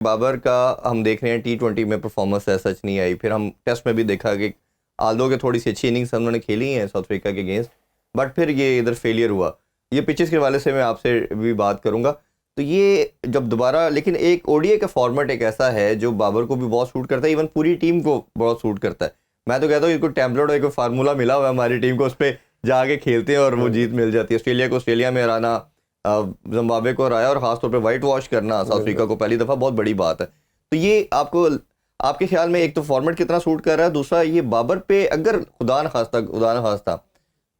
बाबर का हम देख रहे हैं T20 में परफॉर्मेंस ऐसा सच नहीं आई, फिर हम टेस्ट में भी देखा कि आल्दो के थोड़ी सी अच्छी इनिंग्स उन्होंने खेली हैं साउथ अफ्रीका के अगेंस्ट, बट फिर ये इधर फेलियर हुआ। ये पिचेस के हवाले से मैं आपसे भी बात करूंगा। तो ये जब दोबारा, लेकिन एक ओडीआई का फॉर्मेट एक ऐसा है जो बाबर को भी बहुत सूट करता है, इवन पूरी टीम को बहुत सूट करता है। मैं तो कहता हूँ इसको टेम्पलेट एक फार्मूला मिला हुआ है हमारी टीम को, उस पर जाके खेलते हैं और वो जीत मिल जाती है। ऑस्ट्रेलिया को ऑस्ट्रेलिया में हराना, जिम्बाब्वे को हराया और खासतौर पे वाइट वॉश करना साउथ अफ्रीका को पहली दफ़ा, बहुत बड़ी बात है। तो ये आपको, आपके ख्याल में एक तो फॉर्मेट कितना सूट कर रहा है, दूसरा ये बाबर पे अगर खुदा न खास्ता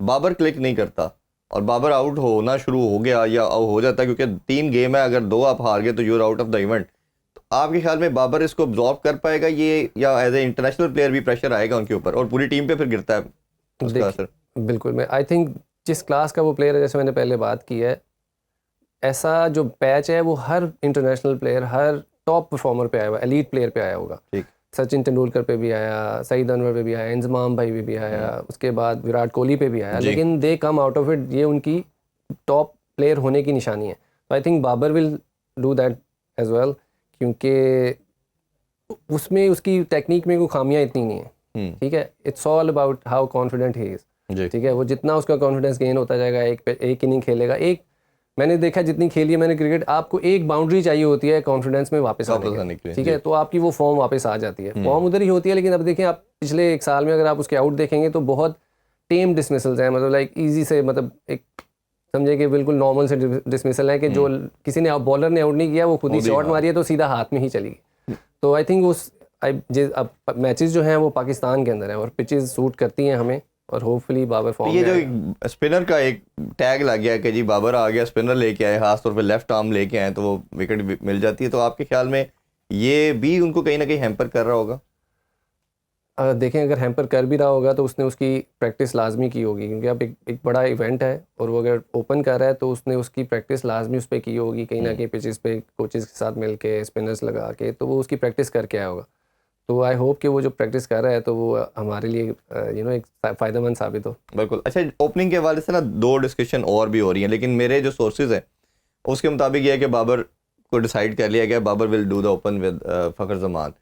बाबर क्लिक नहीं करता और बाबर आउट होना शुरू हो गया या हो जाता है, क्योंकि 3 गेम है, अगर 2 आप हार गए तो you're out of the event, तो आपके ख्याल में बाबर इसको अब्जॉर्व कर पाएगा ये, या एज ए इंटरनेशनल प्लेयर भी प्रेशर आएगा उनके ऊपर और पूरी टीम पे फिर गिरता है उसका असर? बिल्कुल, मैं आई थिंक जिस क्लास का वो प्लेयर है, जैसे मैंने पहले बात की है, ऐसा जो पैच है वो हर इंटरनेशनल प्लेयर, हर टॉप परफॉर्मर पे आया हुआ, एलीट प्लेयर पे आया होगा। ठीक, सचिन तेंदुलकर पे भी आया, सईद अनवर पे भी आया, इंजमाम भाई पे भी आया, उसके बाद विराट कोहली पे भी आया, लेकिन they come out of it. ये उनकी टॉप प्लेयर होने की निशानी है। तो I think Babar will do that as well, क्योंकि उसमें उसकी टेक्निक में कोई खामियां इतनी नहीं है। ठीक है, it's all about how confident he is. ठीक है, वो जितना उसका कॉन्फिडेंस गेन होता जाएगा, एक इनिंग खेलेगा, एक मैंने देखा जितनी खेली है मैंने क्रिकेट, आपको एक बाउंड्री चाहिए होती है कॉन्फिडेंस में वापस आने की। ठीक है, तो आपकी वो फॉर्म वापस आ जाती है। फॉर्म उधर ही होती है, लेकिन अब देखें आप पिछले 1 साल में अगर आप उसके आउट देखेंगे तो बहुत टेम डिसमिसल्स हैं, मतलब लाइक इजी से, मतलब एक समझे कि बिल्कुल नॉर्मल से डिसमिसल है कि जो किसी ने बॉलर ने आउट नहीं किया, वो खुद ही शॉट मारी है तो सीधा हाथ में ही चली गई। तो आई थिंक उस अब मैचेस जो हैं वो पाकिस्तान के अंदर हैं और पिचेस सूट करती हैं हमें, और होपफुली बाबर फॉर्म। ये जो स्पिनर का एक टैग लग गया कि जी बाबर आ गया, स्पिनर लेके आए, खासतौर पे लेफ्ट आर्म लेके आए तो वो विकेट मिल जाती है, तो आपके ख्याल में ये भी उनको कहीं ना कहीं हैम्पर कर रहा होगा? देखें, अगर हैम्पर कर भी रहा होगा तो उसने उसकी प्रैक्टिस लाजमी की होगी, क्योंकि अब एक बड़ा इवेंट है और वो अगर ओपन कर रहा है तो उसने उसकी प्रैक्टिस लाजमी उस पर की होगी, कहीं ना कहीं पिचेस पे कोचेस के साथ मिल के, स्पिनर्स लगा के, तो वो उसकी प्रैक्टिस करके आया होगा। तो आई होप कि वो जो प्रैक्टिस कर रहा है तो वो हमारे लिए एक फ़ायदेमंद साबित हो। बिल्कुल। अच्छा, ओपनिंग के हवाले से ना 2 डिस्कशन और भी हो रही हैं, लेकिन मेरे जो सोर्सेज हैं उसके मुताबिक ये है कि बाबर को डिसाइड कर लिया गया, Babar will do the open with Fakhar Zaman.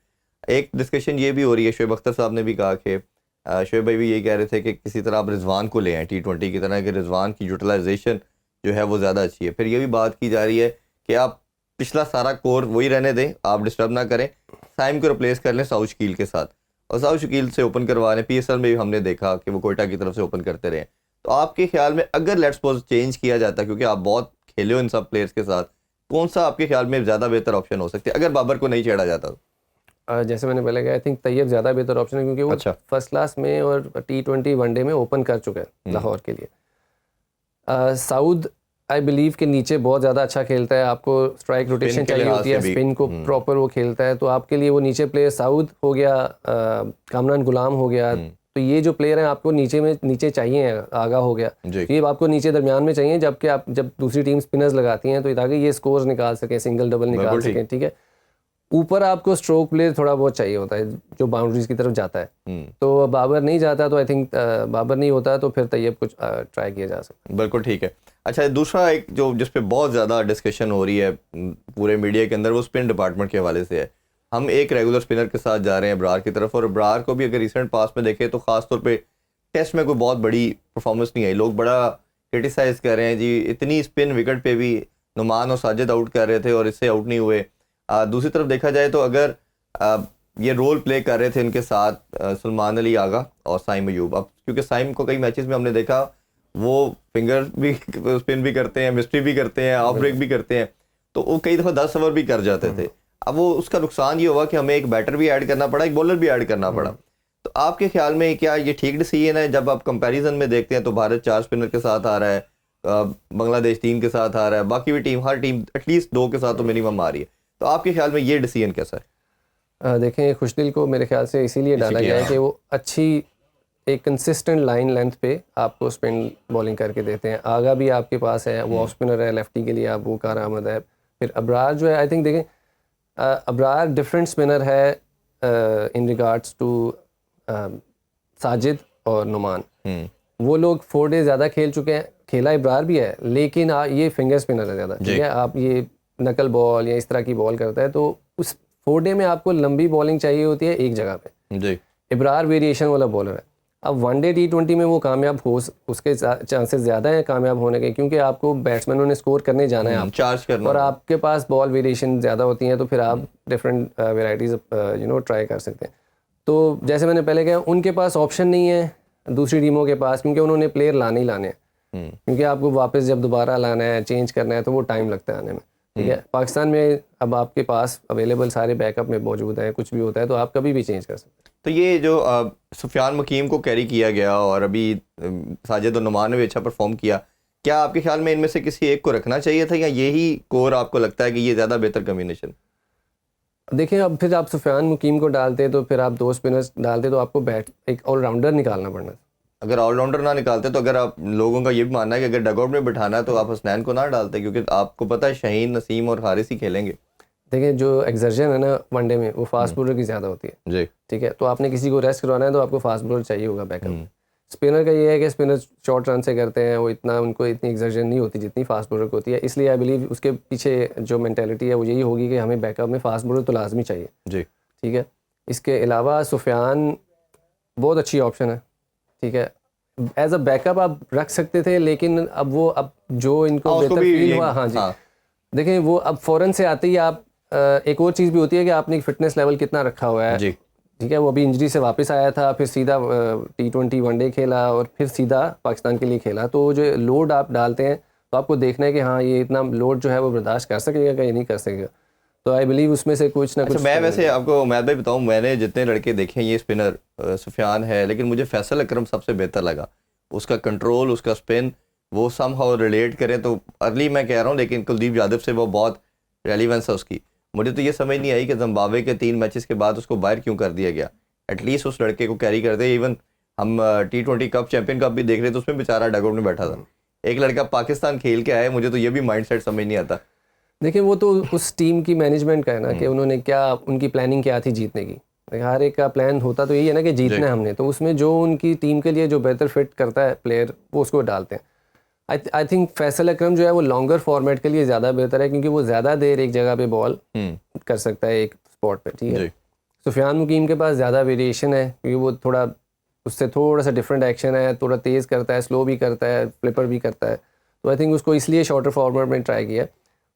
एक डिस्कशन ये भी हो रही है, शोएब अख्तर साहब ने भी कहा कि शोएब भाई भी यही कह रहे थे कि किसी तरह आप रिजवान को ले आएँ T20 की तरह, कि रिजवान की यूटिलाइजेशन जो है वो ज़्यादा अच्छी है। फिर ये भी बात की जा रही है कि आप पिछला सारा कोर वही रहने दें, आप डिस्टर्ब ना करें, साइम को रिप्लेस कर लें साउथ शकील के साथ, और साउथ शकील से ओपन करवा लें। PSL में भी हमने देखा कि वो कोयटा की तरफ से ओपन करते रहे। तो आपके ख्याल में अगर लेट्स सपोज चेंज किया जाता, क्योंकि आप बहुत खेले हो इन सब प्लेयर्स के साथ, कौन सा आपके ख्याल में ज़्यादा बेहतर ऑप्शन हो सकती है अगर बाबर को नहीं छेड़ा जाता? जैसे मैंने पहले कहा, आई थिंक तैयब ज़्यादा बेहतर ऑप्शन है, क्योंकि वो फर्स्ट क्लास में और T20 वनडे में ओपन कर चुका है लाहौर के लिए। साउद आई बिलीव के नीचे बहुत ज़्यादा अच्छा खेलता है, आपको स्ट्राइक रोटेशन चाहिए होती है, स्पिन को प्रॉपर वो खेलता है, तो आपके लिए वो नीचे प्लेयर साउद हो गया, कामरान गुलाम हो गया, तो ये जो प्लेयर हैं आपको नीचे चाहिए। आगा हो गया, ये आपको नीचे दरमियान में चाहिए, जबकि आप जब दूसरी टीम स्पिनर्स लगाती हैं तो ताकि ये स्कोर्स निकाल सकें, सिंगल डबल निकाल सकें। ठीक है, ऊपर आपको स्ट्रोक प्लेयर थोड़ा बहुत चाहिए होता है जो बाउंड्रीज की तरफ जाता है। तो बाबर नहीं जाता, तो आई थिंक बाबर नहीं होता तो फिर तैयब कुछ ट्राई किया जा सकता है। बिल्कुल ठीक है। अच्छा, दूसरा एक जो जिस पे बहुत ज़्यादा डिस्कशन हो रही है पूरे मीडिया के अंदर, वो स्पिन डिपार्टमेंट के हवाले से है। हम एक रेगुलर स्पिनर के साथ जा रहे हैं अब्रार की तरफ, और अब्रार को भी अगर रिसेंट पास में देखें तो ख़ासतौर पे टेस्ट में कोई बहुत बड़ी परफॉर्मेंस नहीं आई। लोग बड़ा क्रिटिसाइज़ कर रहे हैं जी, इतनी स्पिन विकेट पे भी नुमान और साजिद आउट कर रहे थे और इससे आउट नहीं हुए। दूसरी तरफ देखा जाए तो अगर ये रोल प्ले कर रहे थे इनके साथ सलमान अली आगा और साइम अयूब, अब क्योंकि साइम को कई मैचेस में हमने देखा वो फिंगर भी स्पिन भी करते हैं, मिस्ट्री भी करते हैं, ऑफ ब्रेक भी करते हैं, तो वो कई दफ़ा 10 ओवर भी कर जाते थे। अब वो उसका नुकसान ये हुआ कि हमें एक बैटर भी ऐड करना पड़ा, एक बॉलर भी ऐड करना पड़ा। तो आपके ख्याल में क्या ये ठीक डिसीजन है? जब आप कंपैरिजन में देखते हैं तो भारत 4 स्पिनर के साथ आ रहा है, बांग्लादेश 3 के साथ आ रहा है, बाकी भी टीम, हर टीम एटलीस्ट 2 के साथ तो मिनिमम आ रही है। तो आपके ख्याल में ये डिसीजन कैसा है? देखें, खुशदिल को मेरे ख्याल से इसीलिए डाला गया है कि वो अच्छी एक कंसिस्टेंट लाइन लेंथ पे आपको स्पिन बॉलिंग करके देते हैं। आगा भी आपके पास है, वो ऑफ स्पिनर है, लेफ्टी के लिए आप वो कारआमद है। फिर अब्रार जो है, आई थिंक देखें अब्रार डिफरेंट स्पिनर है इन रिगार्ड्स टू साजिद और नुमान। वो लोग 4 डे ज़्यादा खेल चुके हैं, खेला अब्रार भी है, लेकिन ये फिंगर स्पिनर है ज़्यादा। ठीक है, आप ये नकल बॉल या इस तरह की बॉल करता है तो उस 4 डे में आपको लंबी बॉलिंग चाहिए होती है एक जगह पे। जी इब्रार वेरिएशन वाला बॉलर है। अब वनडे T20 में वो कामयाब हो उसके चांसेस ज़्यादा हैं कामयाब होने के, क्योंकि आपको बैट्समैनों ने स्कोर करने जाना है आप चार्ज करना और आपके पास बॉल वेरिएशन ज़्यादा होती हैं, तो फिर आप डिफरेंट वेराइटीज़ ट्राई कर सकते हैं। तो जैसे मैंने पहले कहा, उनके पास ऑप्शन नहीं है दूसरी टीमों के पास, क्योंकि उन्होंने प्लेयर लाने ही लाने हैं, क्योंकि आपको वापस जब दोबारा लाना है, चेंज करना है, तो वो टाइम लगता है आने में। ठीक है, पाकिस्तान में अब आपके पास अवेलेबल सारे बैकअप में मौजूद हैं, कुछ भी होता है तो आप कभी भी चेंज कर सकते हैं। तो ये जो सुफियान मुकीम को कैरी किया गया और अभी साजिद और नुमान ने भी अच्छा परफॉर्म किया, क्या आपके ख्याल में इनमें से किसी एक को रखना चाहिए था, या यही कोर आपको लगता है कि ये ज़्यादा बेहतर कम्बिनेशन? देखिए, अब फिर आप सुफियान मुकीम को डालते तो फिर आप 2 स्पिनर्स डालते तो आपको एक ऑलराउंडर निकालना पड़ना। अगर ऑलराउंडर ना निकालते तो अगर आप लोगों का ये भी मानना है कि अगर डगआउट में बिठाना है तो आप हसनैन को ना डालते, क्योंकि आपको पता है शाहीन, नसीम और हारिस ही खेलेंगे। देखिए, जो एक्सर्जन है ना वनडे में, वो फास्ट बॉलर की ज़्यादा होती है जी। ठीक है, तो आपने किसी को रेस्ट करवाना है तो आपको फास्ट बॉलर चाहिए होगा बैकअप। स्पिनर का ये है कि स्पिनर शॉर्ट रन से करते हैं, वो इतना उनको इतनी एक्सर्जन नहीं होती जितनी फास्ट बॉलर को होती है, इसलिए आई बिलीव उसके पीछे जो मेंटालिटी है वो यही होगी कि हमें बैकअप में फास्ट बॉलर तो लाजमी चाहिए। जी ठीक है, इसके अलावा सुफियान बहुत अच्छी ऑप्शन है। ठीक है, एज अ बैकअप आप रख सकते थे, लेकिन अब जो इनको उसको बेहतर भी फील हुआ, हाँ जी, देखें वो अब फ़ौरन से आते ही आप एक और चीज़ भी होती है कि आपने फिटनेस लेवल कितना रखा हुआ है। जी ठीक है, वो अभी इंजरी से वापस आया था, फिर सीधा T20 वनडे खेला और फिर सीधा पाकिस्तान के लिए खेला, तो जो लोड आप डालते हैं तो आपको देखना है कि हाँ ये इतना लोड जो है वो बर्दाश्त कर सकेगा या नहीं कर सकेगा। तो आई बिलीव उसमें से कुछ ना कुछ। मैं वैसे आपको उमैद भाई बताऊं, मैंने जितने लड़के देखे ये स्पिनर, सुफियान है, लेकिन मुझे फैसल अकरम सबसे बेहतर लगा। उसका कंट्रोल, उसका स्पिन, वो समहाउ रिलेट करें तो अर्ली मैं कह रहा हूँ, लेकिन कुलदीप यादव से वो बहुत रेलिवेंस है उसकी। मुझे तो ये समझ नहीं आई कि जिम्बाब्वे के 3 मैचेस के बाद उसको बाहर क्यों कर दिया गया। एटलीस्ट उस लड़के को कैरी करते। इवन हम T20 कप, चैंपियन कप भी देख रहे थे, उसमें बेचारा डगआउट में बैठा था। एक लड़का पाकिस्तान खेल के आया, मुझे तो ये भी माइंडसेट समझ नहीं आता। देखिए, वो तो उस टीम की मैनेजमेंट का है ना कि उन्होंने क्या, उनकी प्लानिंग क्या थी जीतने की। हर एक का प्लान होता तो यही है ना कि जीतना है हमने, तो उसमें जो उनकी टीम के लिए जो बेहतर फिट करता है प्लेयर, वो उसको डालते हैं। आई थिंक फैसल अकरम जो है वो लॉन्गर फॉर्मेट के लिए ज़्यादा बेहतर है, क्योंकि वो ज़्यादा देर एक जगह पे बॉल कर सकता है एक स्पॉट पे। ठीक है, सुफियान मुकीम के पास ज़्यादा वेरिएशन है, क्योंकि वो उससे थोड़ा सा डिफरेंट एक्शन है, थोड़ा तेज़ करता है, स्लो भी करता है, फ्लिपर भी करता है, तो आई थिंक उसको इसलिए शॉर्टर फॉर्मेट में ट्राई किया।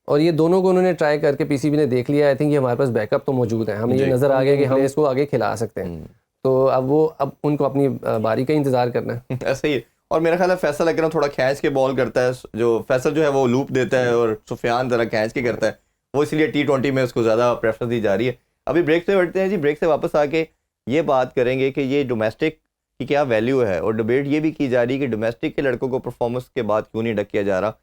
और ये दोनों को उन्होंने ट्राई करके पीसीबी ने देख लिया। आई थिंक ये हमारे पास बैकअप तो मौजूद है, हमें ये नज़र आ गया कि हम इसको आगे खिला सकते हैं। तो अब उनको अपनी बारी का इंतज़ार करना है। ऐसे ही। और मेरा ख्याल है फैसल अकरम थोड़ा खींच के बॉल करता है, जो फैसल जो है वो लूप देता है और सुफियान ज़रा खींच के करता है, वो इसलिए T20 में उसको ज़्यादा प्रेफरेंस दी जा रही है। अभी ब्रेक से बढ़ते हैं जी। ब्रेक से वापस आके ये बात करेंगे कि ये डोमेस्टिक की क्या वैल्यू है, और डिबेट ये भी की जा रही है कि डोमेस्टिक के लड़कों को परफॉर्मेंस के बाद क्यों नहीं डकिया जा रहा।